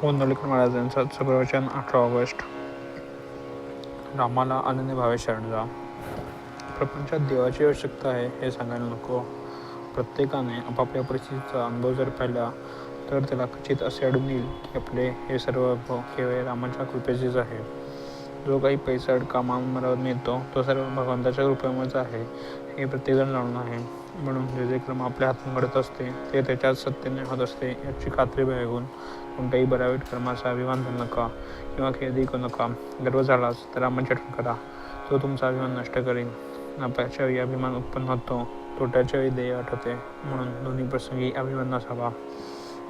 गोंधळकर महाराजांचा प्रवचन 18 ऑगस्ट. रामाला अनन्य भावे शरण जा. प्रपंचात देवाची आवश्यकता आहे हे सांगायला नको. प्रत्येकाने आपापल्या परिस्थितीचा अनुभव जर पाहिला तर त्याला खचित असे आढळून येईल की आपले हे सर्व अनुभव केवळ रामाच्या कृपेचेच आहे. जो काही पैसा कामावर मिळतो तो सर्व भगवंताच्या कृपेमुळेच आहे हे प्रत्येकजण जाणून आहे. म्हणून जे कर्म आपल्या हातून घडत असते ते त्याच्याच सत्तेने होत असते याची खात्री बाळगून कोणत्याही बऱ्या वाईट कर्माचा अभिमान धरू नका किंवा खेदी करू नका. गर्व झालाच तर रामाची आठवण करा, तो तुमचा अभिमान नष्ट करेल. नफ्याच्या वेळी अभिमान उत्पन्न होतो, तोट्याच्या वेळी ध्येय आठवते. म्हणून दोन्ही प्रसंगी अभिमान नसावा.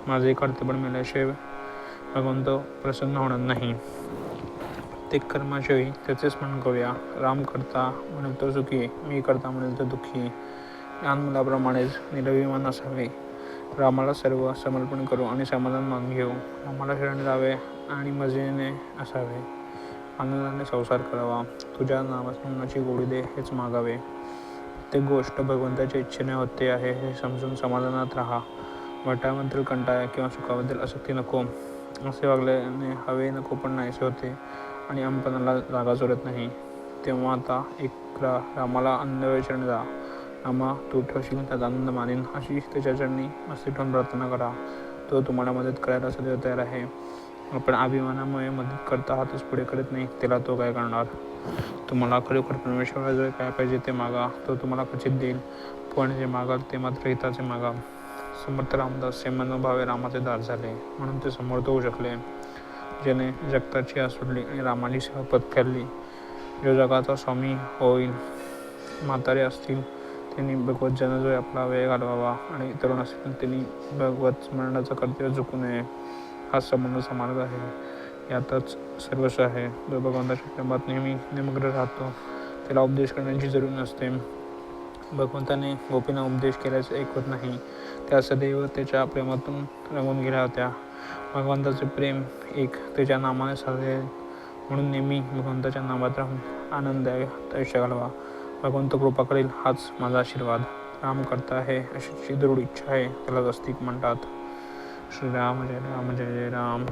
माझे कर्तव्य मिळाल्याशिवाय भगवंत प्रसन्न होणार नाही. प्रत्येक कर्माच्या वेळी त्याचे स्मरण करूया. राम करता म्हणेल तर सुखी, मी करता म्हणेल तर दुःखी. लहान मुलाप्रमाणेच निरभिमान असावे. रामाला सर्व समर्पण करू आणि समाधान मानून घेऊ. रामाला शरण जावे आणि मजेने असावे. आनंदाने संसार करावा. तुझ्या नामस्मरणाची गोडी दे हेच मागावे. प्रत्येक गोष्ट भगवंताच्या इच्छेने होते आहे हे समजून समाधानात राहा. वाटाबद्दल कंटाळा किंवा सुखाबद्दल आसक्ती नको. असे वागल्याने हवे नको पण नाहीसे होते आणि अंपणाला जागा सोडत नाही. तेव्हा आता एक रामाला अनन्य शरण जा. रामा तू ठेवशील त्यात आनंद मानेन अशी त्याच्या चरणी मस्ती ठेवून प्रार्थना करा. तो तुम्हाला मदत करायला सदैव तयार आहे. आपण अभिमानामुळे मदत करता हातच पुढे करत नाही, त्याला तो काय करणार. तुम्हाला खरोखर परमेश्वराजवळ काय पाहिजे ते मागा, तो तुम्हाला खचित देईल. पण जे मागाल ते मात्र हिताचे मागा. समर्थ रामदास हे मनोभावे रामाचे दास झाले म्हणून ते समर्थ होऊ शकले. ज्याने जगताची आस सोडली आणि रामाची सेवा पत्करली. जो जगाचा स्वामी होईल. म्हातारे असतील त्यांनी भगवत जनाजवळ आपला वेळ घालवावा आणि तरुण असतील त्यांनी भगवत स्मरणाचं कर्तव्य चुकू नये. हा संबंधाचा मार्ग आहे. यातच सर्वस्व आहे. जो भगवंताच्या प्रेमात नेहमी निमग्न राहतो त्याला उपदेश करण्याची जरूर नसते. भगवंताने गोपींना उपदेश केल्याचे ऐकवत नाही. त्या सदैव त्याच्या प्रेमातून रंगून गेल्या होत्या. भगवंताचे प्रेम एक त्याच्या नामाने साधले म्हणून नेहमी भगवंताच्या नामात राहून आनंददायक आयुष्य घालवा. भगवंत कृपा करेल हाच माझा आशीर्वाद. राम करता आहे अशी दृढ इच्छा आहे त्याला आस्तिक म्हणतात. श्रीराम जय राम जय जय राम.